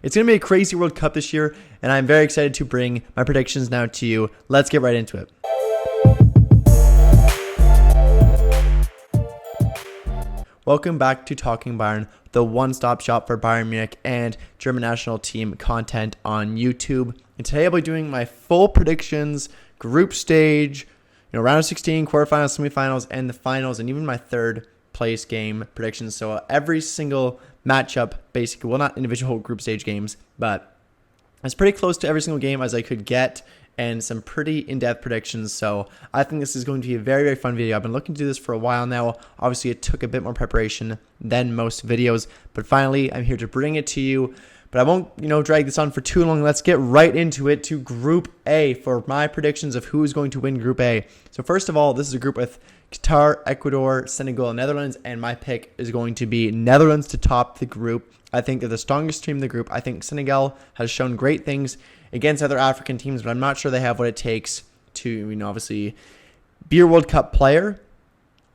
It's going to be a crazy World Cup this year, and I'm very excited to bring my predictions now to you. Let's get right into it. Welcome back to Talking Bayern, the one-stop shop for Bayern Munich and German national team content on YouTube. And today I'll be doing my full predictions, group stage, round of 16, quarterfinals, semifinals, and the finals, and even my third place game predictions. So every single matchup, basically, well, not individual group stage games, but it's pretty close to every single game as I could get, and some pretty in-depth predictions. So I think this is going to be a very, very fun video. I've been looking to do this for a while now. Obviously, it took a bit more preparation than most videos, but finally, I'm here to bring it to you. But I won't, drag this on for too long. Let's get right into it, to Group A for my predictions of who is going to win Group A. So first of all, this is a group with Qatar, Ecuador, Senegal, and Netherlands, and my pick is going to be Netherlands to top the group. I think they're the strongest team in the group. I think Senegal has shown great things against other African teams, but I'm not sure they have what it takes to, obviously be a World Cup player.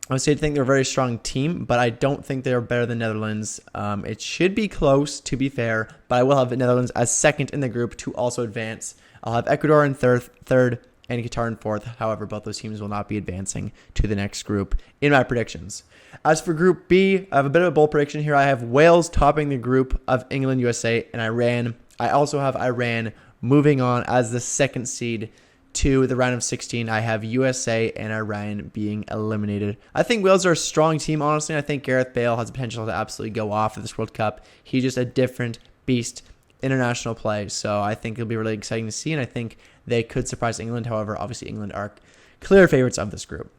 I would say I think they're a very strong team, but I don't think they're better than Netherlands. It should be close, to be fair, but I will have the Netherlands as second in the group to also advance. I'll have Ecuador in third, and Qatar in fourth. However, both those teams will not be advancing to the next group in my predictions. As for Group B, I have a bit of a bold prediction here. I have Wales topping the group of England, USA, and Iran. I also have Iran moving on as the second seed to the round of 16. I have USA and Iran being eliminated. I think Wales are a strong team, honestly. I think Gareth Bale has the potential to absolutely go off at this World Cup. He's just a different beast international play. So I think it'll be really exciting to see, and I think they could surprise England. However, obviously England are clear favorites of this group.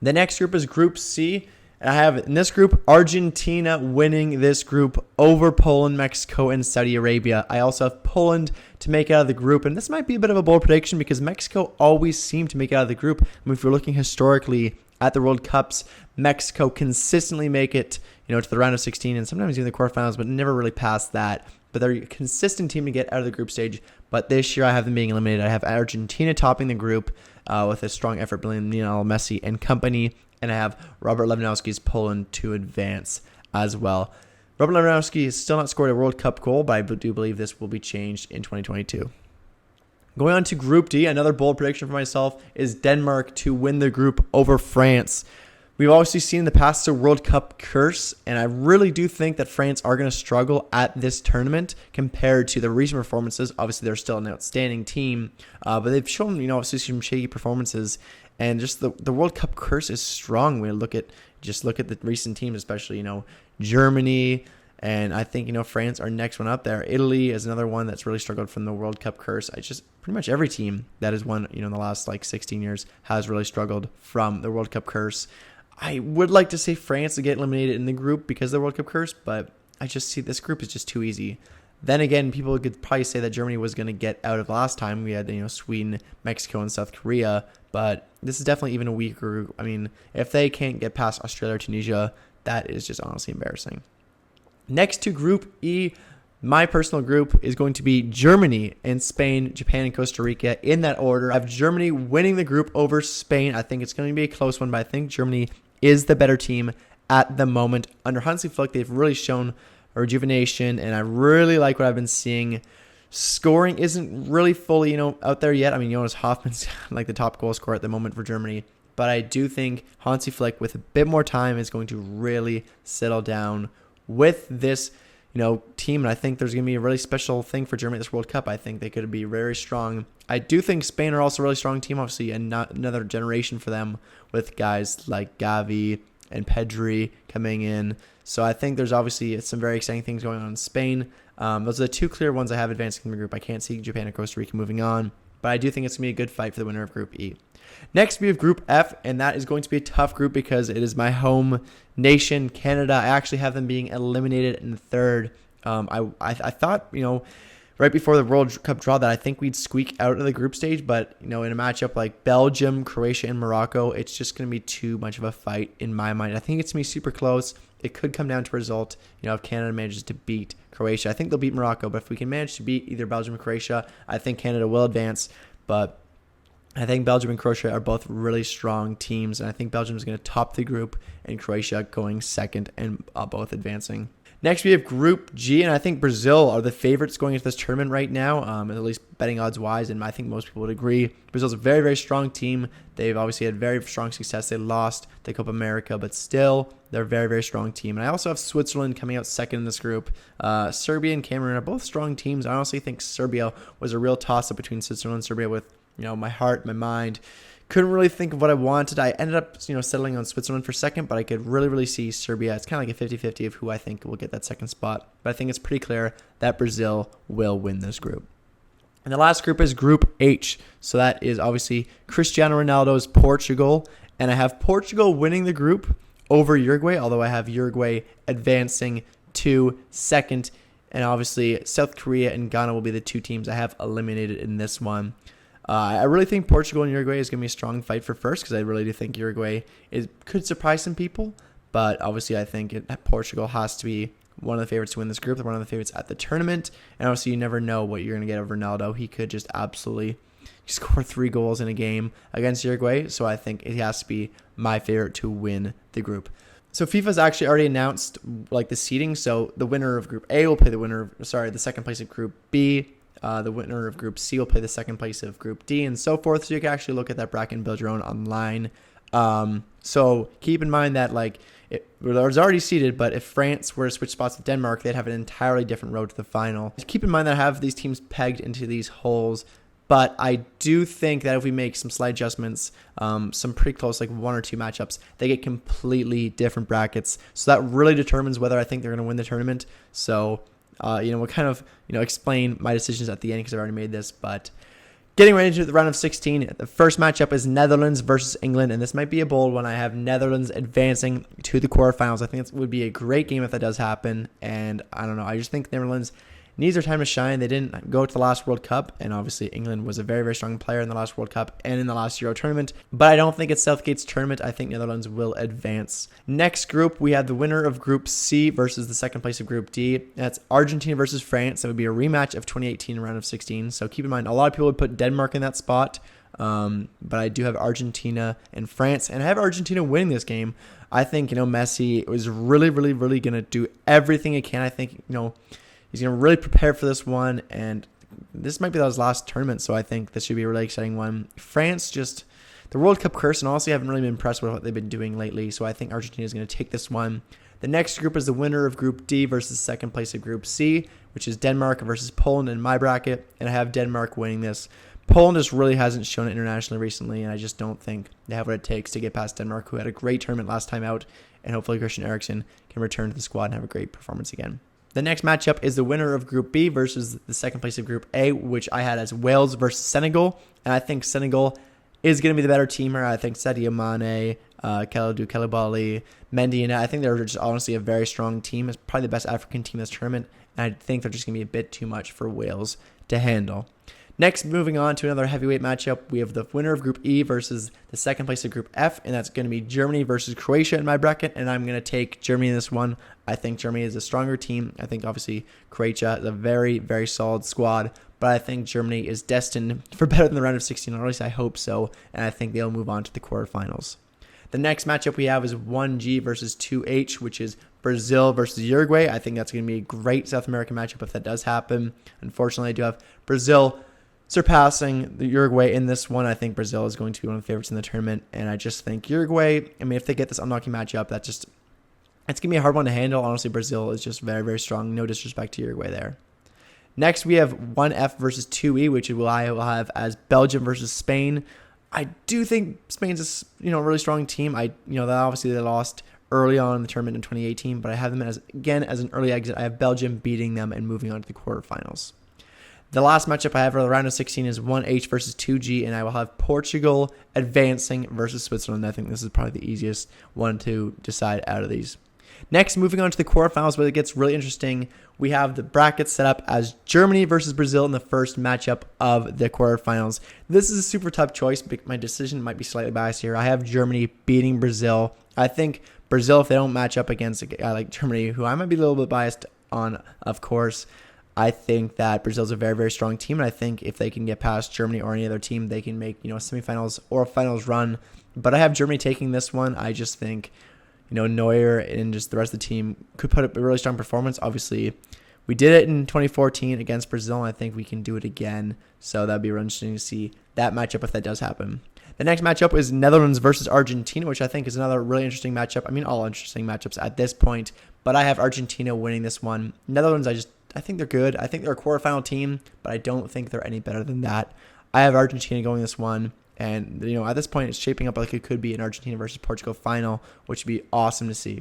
The next group is Group C. And I have in this group Argentina winning this group over Poland, Mexico, and Saudi Arabia. I also have Poland to make it out of the group. And this might be a bit of a bold prediction because Mexico always seemed to make it out of the group. If you're looking historically at the World Cups, Mexico consistently make it, to the round of 16 and sometimes even the quarterfinals, but never really past that. But they're a consistent team to get out of the group stage. But this year I have them being eliminated. I have Argentina topping the group with a strong effort by Lionel Messi and company. And I have Robert Lewandowski's Poland to advance as well. Robert Lewandowski has still not scored a World Cup goal, but I do believe this will be changed in 2022. Going on to Group D, another bold prediction for myself is Denmark to win the group over France. We've obviously seen in the past the World Cup curse, and I really do think that France are going to struggle at this tournament compared to the recent performances. Obviously, they're still an outstanding team, but they've shown, obviously some shaky performances. And just the World Cup curse is strong. We look at the recent teams, especially Germany, and I think France are next one up there. Italy is another one that's really struggled from the World Cup curse. It's just pretty much every team that has won in the last 16 years has really struggled from the World Cup curse. I would like to say France to get eliminated in the group because of the World Cup curse, but I just see this group is just too easy. Then again, people could probably say that Germany was going to get out of last time. We had Sweden, Mexico, and South Korea, but this is definitely even a weaker group. I mean, if they can't get past Australia or Tunisia, that is just honestly embarrassing. Next to Group E, my personal group is going to be Germany and Spain, Japan, and Costa Rica in that order. I have Germany winning the group over Spain. I think it's going to be a close one, but I think Germany is the better team at the moment. Under Hansi Flick, they've really shown rejuvenation, and I really like what I've been seeing. Scoring isn't really fully, out there yet. I mean, Jonas Hoffman's like the top goal scorer at the moment for Germany, but I do think Hansi Flick, with a bit more time, is going to really settle down with this, team, and I think there's going to be a really special thing for Germany at this World Cup. I think they could be very strong. I do think Spain are also a really strong team, obviously, and not another generation for them with guys like Gavi and Pedri coming in. So I think there's obviously some very exciting things going on in Spain. Those are the two clear ones I have advancing in the group. I can't see Japan or Costa Rica moving on, but I do think it's going to be a good fight for the winner of Group E. Next, we have Group F, and that is going to be a tough group because it is my home nation, Canada. I actually have them being eliminated in third. I thought, right before the World Cup draw that I think we'd squeak out of the group stage, but, in a matchup like Belgium, Croatia, and Morocco, it's just going to be too much of a fight in my mind. I think it's going to be super close. It could come down to a result, if Canada manages to beat Croatia. I think they'll beat Morocco, but if we can manage to beat either Belgium or Croatia, I think Canada will advance. But I think Belgium and Croatia are both really strong teams, and I think Belgium is going to top the group and Croatia going second and both advancing. Next, we have Group G, and I think Brazil are the favorites going into this tournament right now, at least betting odds-wise, and I think most people would agree. Brazil's a very, very strong team. They've obviously had very strong success. They lost the Copa America, but still, they're a very, very strong team. And I also have Switzerland coming out second in this group. Serbia and Cameroon are both strong teams. I honestly think Serbia was a real toss-up between Switzerland and Serbia with, my heart, my mind. Couldn't really think of what I wanted. I ended up, settling on Switzerland for second, but I could really, really see Serbia. It's kind of like a 50-50 of who I think will get that second spot. But I think it's pretty clear that Brazil will win this group. And the last group is Group H. So that is obviously Cristiano Ronaldo's Portugal. And I have Portugal winning the group over Uruguay, although I have Uruguay advancing to second. And obviously South Korea and Ghana will be the two teams I have eliminated in this one. I really think Portugal and Uruguay is going to be a strong fight for first because I really do think Uruguay could surprise some people. But obviously I think Portugal has to be one of the favorites to win this group. They're one of the favorites at the tournament. And obviously you never know what you're going to get of Ronaldo. He could just absolutely score 3 goals in a game against Uruguay. So I think it has to be my favorite to win the group. So FIFA's actually already announced the seeding. So the winner of Group A will play the second place of Group B. The winner of Group C will play the second place of Group D and so forth. So you can actually look at that bracket and build your own online. So keep in mind that it was already seeded, but if France were to switch spots with Denmark, they'd have an entirely different road to the final. Keep in mind that I have these teams pegged into these holes, but I do think that if we make some slight adjustments, some pretty close, 1 or 2 matchups, they get completely different brackets. So that really determines whether I think they're going to win the tournament. So we'll kind of, explain my decisions at the end because I've already made this. But getting right into the round of 16, the first matchup is Netherlands versus England, and this might be a bold one. I have Netherlands advancing to the quarterfinals. I think it would be a great game if that does happen, and I don't know. I just think Netherlands needs their time to shine. They didn't go to the last World Cup, and obviously England was a very, very strong player in the last World Cup and in the last Euro tournament, but I don't think it's Southgate's tournament. I think Netherlands will advance. Next group, we have the winner of Group C versus the second place of Group D. That's Argentina versus France. That would be a rematch of 2018 round of 16, so keep in mind, a lot of people would put Denmark in that spot, but I do have Argentina and France, and I have Argentina winning this game. I think, Messi was really, really, really going to do everything he can. I think, he's going to really prepare for this one, and this might be his last tournament, so I think this should be a really exciting one. France, just the World Cup curse, and honestly, I haven't really been impressed with what they've been doing lately, so I think Argentina is going to take this one. The next group is the winner of Group D versus second place of Group C, which is Denmark versus Poland in my bracket, and I have Denmark winning this. Poland just really hasn't shown it internationally recently, and I just don't think they have what it takes to get past Denmark, who had a great tournament last time out, and hopefully Christian Eriksen can return to the squad and have a great performance again. The next matchup is the winner of Group B versus the second place of Group A, which I had as Wales versus Senegal. And I think Senegal is going to be the better team here. I think Sadio Mane, Kalidou Koulibaly, Mendy, and I think they're just honestly a very strong team. It's probably the best African team in this tournament. And I think they're just going to be a bit too much for Wales to handle. Next, moving on to another heavyweight matchup, we have the winner of Group E versus the second place of Group F, and that's going to be Germany versus Croatia in my bracket, and I'm going to take Germany in this one. I think Germany is a stronger team. I think, obviously, Croatia is a very, very solid squad, but I think Germany is destined for better than the round of 16, or at least I hope so, and I think they'll move on to the quarterfinals. The next matchup we have is 1G versus 2H, which is Brazil versus Uruguay. I think that's going to be a great South American matchup if that does happen. Unfortunately, I do have Brazil surpassing the Uruguay in this one. I think Brazil is going to be one of the favorites in the tournament, and I just think Uruguay, if they get this unlucky matchup, it's going to be a hard one to handle. Honestly, Brazil is just very, very strong. No disrespect to Uruguay there. Next, we have 1F versus 2E, which I will have as Belgium versus Spain. I do think Spain's a really strong team. Obviously they lost early on in the tournament in 2018, but I have them as an early exit. I have Belgium beating them and moving on to the quarterfinals. The last matchup I have for the round of 16 is 1H versus 2G, and I will have Portugal advancing versus Switzerland. I think this is probably the easiest one to decide out of these. Next, moving on to the quarterfinals, where it gets really interesting, we have the bracket set up as Germany versus Brazil in the first matchup of the quarterfinals. This is a super tough choice, but my decision might be slightly biased here. I have Germany beating Brazil. I think Brazil, if they don't match up against a guy like Germany, who I might be a little bit biased on, of course, I think that Brazil's a very, very strong team, and I think if they can get past Germany or any other team, they can make semifinals or a finals run. But I have Germany taking this one. I just think Neuer and just the rest of the team could put up a really strong performance. Obviously, we did it in 2014 against Brazil, and I think we can do it again. So that'd be really interesting to see that matchup if that does happen. The next matchup is Netherlands versus Argentina, which I think is another really interesting matchup. I mean, all interesting matchups at this point, but I have Argentina winning this one. Netherlands, I think they're good. I think they're a quarterfinal team, but I don't think they're any better than that. I have Argentina going this one, and at this point, it's shaping up like it could be an Argentina versus Portugal final, which would be awesome to see.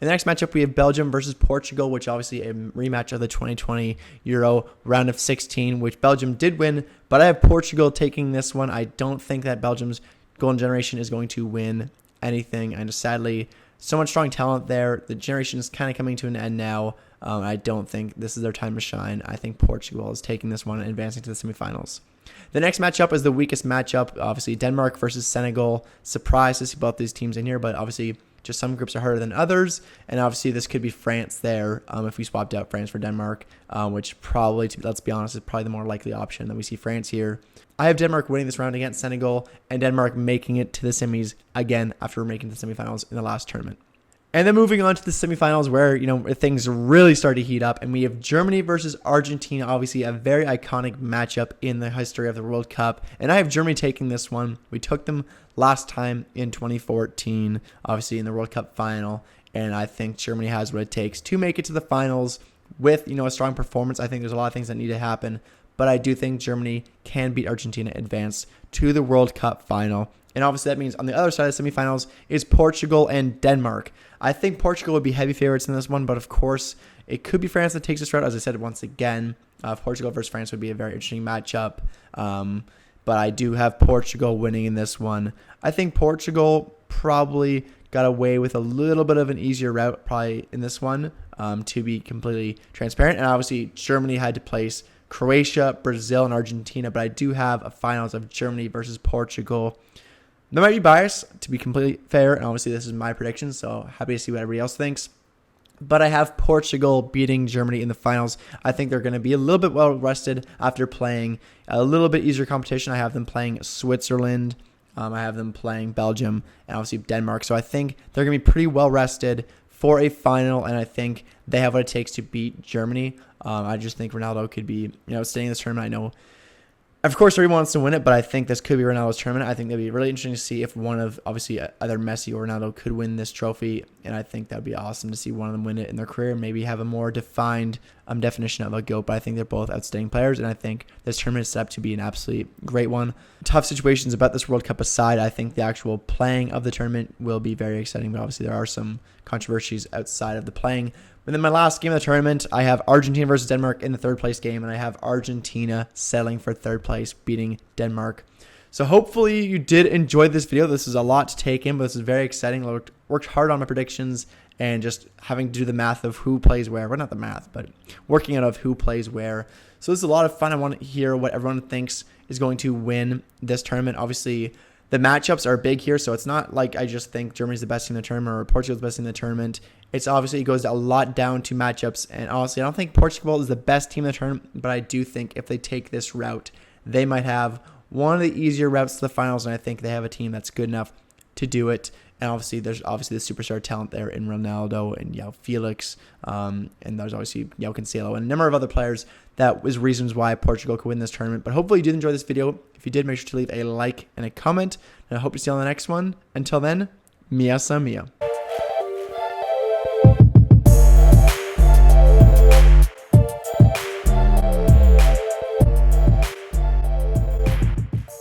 In the next matchup, we have Belgium versus Portugal, which obviously a rematch of the 2020 Euro round of 16, which Belgium did win, but I have Portugal taking this one. I don't think that Belgium's golden generation is going to win anything, and sadly, so much strong talent there. The generation is kind of coming to an end now. I don't think this is their time to shine. I think Portugal is taking this one and advancing to the semifinals. The next matchup is the weakest matchup, obviously Denmark versus Senegal. Surprised to see both these teams in here, but obviously just some groups are harder than others, and obviously this could be France there if we swapped out France for Denmark, which probably, let's be honest, is probably the more likely option that we see France here. I have Denmark winning this round against Senegal, and Denmark making it to the semis again after making the semifinals in the last tournament. And then moving on to the semifinals where, things really start to heat up, and we have Germany versus Argentina, obviously a very iconic matchup in the history of the World Cup. And I have Germany taking this one. We took them last time in 2014, obviously in the World Cup final. And I think Germany has what it takes to make it to the finals with, a strong performance. I think there's a lot of things that need to happen, but I do think Germany can beat Argentina, advance to the World Cup final. And obviously that means on the other side of the semifinals is Portugal and Denmark. I think Portugal would be heavy favorites in this one, but of course it could be France that takes this route. As I said once again, Portugal versus France would be a very interesting matchup. But I do have Portugal winning in this one. I think Portugal probably got away with a little bit of an easier route probably in this one, to be completely transparent. And obviously Germany had to place Croatia, Brazil, and Argentina, but I do have a finals of Germany versus Portugal. There might be bias, to be completely fair, and obviously this is my prediction, so happy to see what everybody else thinks. But I have Portugal beating Germany in the finals. I think they're going to be a little bit well rested after playing a little bit easier competition. I have them playing Switzerland. I have them playing Belgium and obviously Denmark. So I think they're going to be pretty well rested for a final, and I think they have what it takes to beat Germany. I just think Ronaldo could be, staying in this tournament. I know, of course, everyone wants to win it, but I think this could be Ronaldo's tournament. I think that'd be really interesting to see if one of, obviously, either Messi or Ronaldo could win this trophy, and I think that'd be awesome to see one of them win it in their career, maybe have a more defined definition of a GOAT, but I think they're both outstanding players, and I think this tournament is set up to be an absolutely great one. Tough situations about this World Cup aside, I think the actual playing of the tournament will be very exciting, but obviously there are some controversies outside of the playing. But then my last game of the tournament, I have Argentina versus Denmark in the third place game, and I have Argentina settling for third place, beating Denmark. So hopefully you did enjoy this video. This is a lot to take in, but this is very exciting. I worked hard on my predictions and just having to do the math of who plays where. Well, not the math, but working out of who plays where. So this is a lot of fun. I want to hear what everyone thinks is going to win this tournament. Obviously, the matchups are big here, so it's not like I just think Germany's the best team in the tournament or Portugal's the best team in the tournament. It's obviously, it goes a lot down to matchups, and honestly, I don't think Portugal is the best team in the tournament, but I do think if they take this route, they might have one of the easier routes to the finals, and I think they have a team that's good enough to do it. And obviously, there's the superstar talent there in Ronaldo and Felix, and there's obviously Cancelo and a number of other players. That was reasons why Portugal could win this tournament. But hopefully you did enjoy this video. If you did, make sure to leave a like and a comment, and I hope to see you on the next one. Until then, mia sa mia.